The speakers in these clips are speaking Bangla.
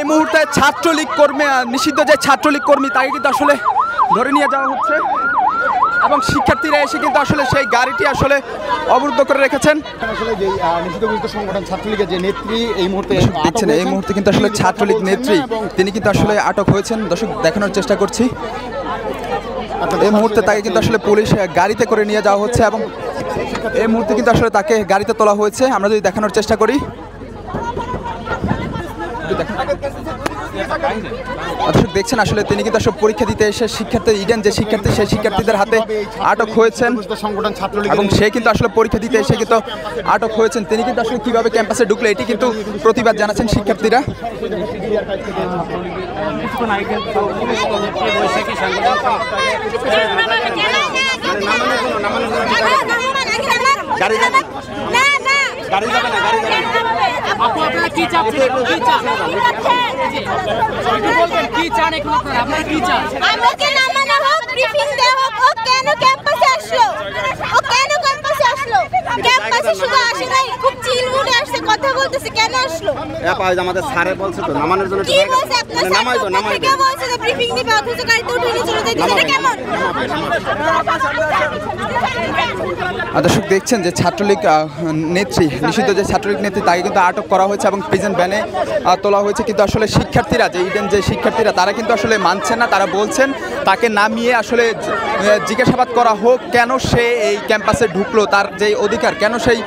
এই মুহূর্তে ছাত্রলীগ কর্মী নিষিদ্ধ যে ছাত্রলীগ কর্মী তাকে কিন্তু আসলে ধরে নিয়ে যাওয়া হচ্ছে এবং শিক্ষার্থীরা এসে কিন্তু আসলে সেই গাড়িটি আসলে অবরুদ্ধ করে রেখেছেন। আসলে যে নিষিদ্ধ ঘোষিত সংগঠন ছাত্রলীগের যে নেত্রী এই মুহূর্তে দেখছেন, এই মুহূর্তে কিন্তু আসলে ছাত্রলীগ নেত্রী তিনি কিন্তু আসলে আটক হয়েছেন। দর্শক দেখানোর চেষ্টা করছি, এই মুহূর্তে তাকে কিন্তু আসলে পুলিশ গাড়িতে করে নিয়ে যাওয়া হচ্ছে এবং এই মুহূর্তে কিন্তু আসলে তাকে গাড়িতে তোলা হয়েছে। আমরা যদি দেখানোর চেষ্টা করি, দর্শক দেখছেন আসলে তিনি কিন্তু আসলে পরীক্ষা দিতে এসে শিক্ষার্থী ইডেন যে শিক্ষার্থী সেই শিক্ষার্থীদের হাতে আটক হয়েছেন এবং সে কিন্তু আসলে পরীক্ষা দিতে এসে কিন্তু আটক হয়েছেন। তিনি কিন্তু আসলে কিভাবে ক্যাম্পাসে ঢুকলো এটি কিন্তু প্রতিবাদ জানাচ্ছেন শিক্ষার্থীরা। আমাদের স্যারে বলছে তো নামানোর জন্য দর্শক দেখছেন যে ছাত্রলীগ নেত্রী নিষিদ্ধ যে ছাত্রলীগ নেত্রী তাকে কিন্তু আটক করা হয়েছে এবং প্রিজন ভ্যানে তোলা হয়েছে। কিন্তু আসলে শিক্ষার্থীরা যে ইডেন যে শিক্ষার্থীরা তারা কিন্তু আসলে মানছেন না। তারা বলছেন তাকে নামিয়ে আসলে জিজ্ঞাসাবাদ করা হোক কেন সে এই ক্যাম্পাসে ঢুকলো, তার যে অধিকার কেন সেই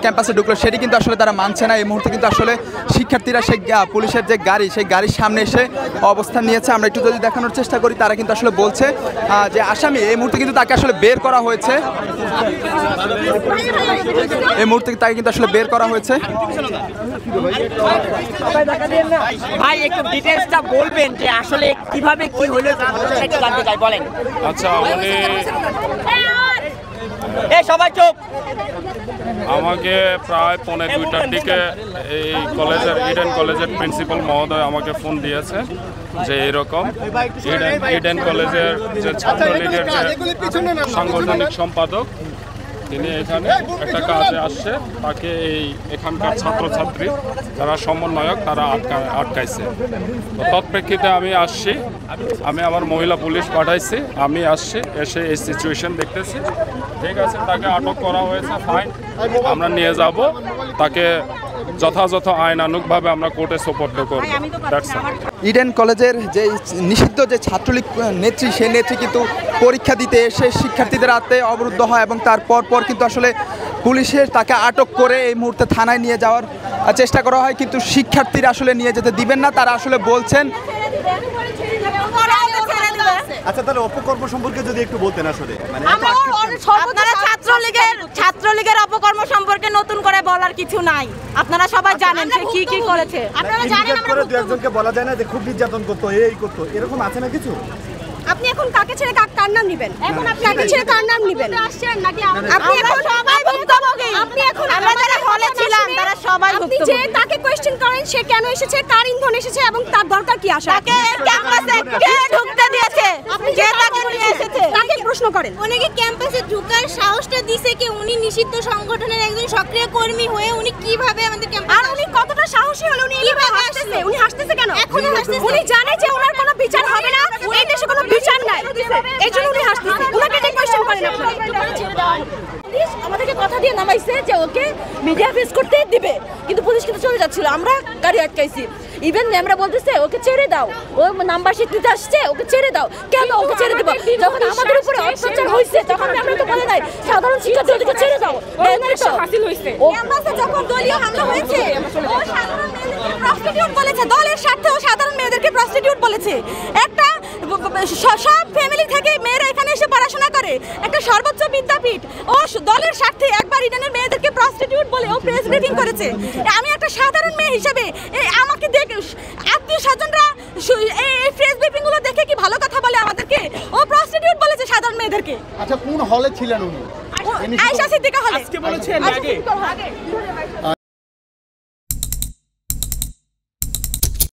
ক্যাম্পাসে ঢুকলো সেটি কিন্তু আসলে তারা মানছে না। এই মুহূর্তে কিন্তু আসলে শিক্ষার্থীরা সেই পুলিশের যে গাড়ি সেই গাড়ির সামনে এসে অবস্থান নিয়েছে। আমরা একটু যদি দেখানোর চেষ্টা করি, তারা কিন্তু আসলে বলছে যে আসামি এই মুহূর্তে কিন্তু তাকে আসলে বের করা হয়েছে। এই মুহূর্তে তাকে কিন্তু আসলে বের করা হয়েছে। ভাই একটু ডিটেইলসটা বলবেন যে আসলে কিভাবে কি হলো একটু জানতে চাই, বলেন। আচ্ছা, এই সবাই চুপ। আমাকে প্রায় 1:45টার দিকে এই কলেজের ইডেন কলেজের প্রিন্সিপাল মহোদয় আমাকে ফোন দিয়েছে যে এরকম ইডেন কলেজের যে ছাত্রলীগের যে সাংগঠনিক সম্পাদক তিনি এখানে একটা কাজে আসছে, তাকে এখানকার ছাত্রছাত্রী যারা সমন্বয়ক তারা আটকাইছে। তো তৎপ্রেক্ষিতে আমি আসছি, আমি আমার মহিলা পুলিশ পাঠাইছি, আমি আসছি, এসে এই সিচুয়েশন দেখতেছি। ঠিক আছে, তাকে আটক করা হয়েছে, ফাইন, আমরা নিয়ে যাব, তাকে যথাযথ আইনানুগভাবে আমরা কোর্টে সোপর্দ করব। ইডেন কলেজের যে নিষিদ্ধ যে ছাত্রলীগ নেত্রী সেই নেত্রী কিন্তু পরীক্ষা দিতে এসে শিক্ষার্থীদের হাতে অবরুদ্ধ হয় এবং তারপর কিন্তু আসলে পুলিশের তাকে আটক করে এই মুহূর্তে থানায় নিয়ে যাওয়ার চেষ্টা করা হয়, কিন্তু শিক্ষার্থীরা আসলে নিয়ে যেতে দিবেন না। তারা আসলে বলছেন। আচ্ছা, তাহলে অপকর্ম সম্পর্কে যদি একটু বলতেন। আসলে ছাত্রলীগের অপকর্ম সম্পর্কে নতুন করে বলার কিছু নাই, আপনারা সবাই জানেন সে কি কি করেছে। আপনারা জানেন আমরা দু একজনকে বলা যায় না যে খুব নির্যাতন করতো, এই করতো, এরকম আছে না কিছু? আপনি এখন কাকে ছেড়ে কার নাম নেবেন? এখন আপনি কাকে ছেড়ে কার নাম নেবেন? আসছেন নাকি আপনি এখন সবাই ভুক্তভোগী? আপনি এখন আমরা যারা হলে ছিলাম তারা সবাই ভুক্তভোগী। আপনি যে তাকে কোশ্চেন করেন সে কেন এসেছে, কার ইন্ধন এসেছে এবং তার দরকার কি আসে? তাকে ক্যাম্পাসে কে ঢুকতে দিয়েছে? আপনি যে তাকে নিয়ে এসেছে তাকে প্রশ্ন করেন। উনি কি ক্যাম্পাসে ঢোকার সাহসটা দিয়েছে কি? উনি নিষিদ্ধ সংগঠনের একজন সক্রিয় কর্মী হয়ে উনি কিভাবে আমাদের ক্যাম্পাসে, আর উনি কতটা সাহসী হলো? উনি কিভাবে হাসতেছে? উনি হাসতেছে কেন? এখনো হাসতেছে। উনি জানে যে ওনার কোনো বিচার হবে না, এই দেশে কোনো বিচার নাই, এইজন্য উনি হাসতেছে। উনাকে যে কোশ্চেন করেন আপনারা। আমাদেরকে কথা দিয়ে নামাইছে যে ওকে মিডিয়া ফেস করতে দিবে, কিন্তু পুলিশ কিন্তু চলে যাচ্ছিল, আমরা গাড়ি আটকাইছি। ইভেন আমরা বলতেছে ওকে ছেড়ে দাও, ও নাম্বার শিট নিতে আসছে, ওকে ছেড়ে দাও। কেন ওকে ছেড়ে দেব? যখন আমাদের উপরে অত্যাচার হয়েছে তখন আমরা তো বলে নাই সাধারণ শিক্ষার্থীদেরকে ছেড়ে দাও। হাসিল হইছে ও ক্যাম্পাসে যখন দলীয় হামলা হয়েছে ও সাধারণ মেয়েদেরকে প্রস্টিটিউট বলেছে, দলের স্বার্থে ও সাধারণ মেয়েদেরকে প্রস্টিটিউট বলেছে। একটা সব ফ্যামিলি থেকে মেয়েরা এখানে এসে পড়াশোনা করে, একটা সর্বোচ্চ বিদ্যাপীঠ, ও দলের স্বার্থে একবার ইডেনের মেয়েদেরকে প্রস্টিটিউট বলে ও প্রেস ব্রিফিং করেছে। আমি একটা সাধারণ মেয়ে হিসেবে আমাকে দেখে আত্মীয় স্বজনরা এই প্রেস ব্রিফিং গুলো দেখে কি ভালো কথা বলে আমাদেরকে? ও প্রস্টিটিউট বলেছে সাধারণ মেয়েদেরকে। আচ্ছা, কোন হলে ছিলেন উনি? আয়েশা সিদ্দিকা হলে। আজকে বলেছেন আগে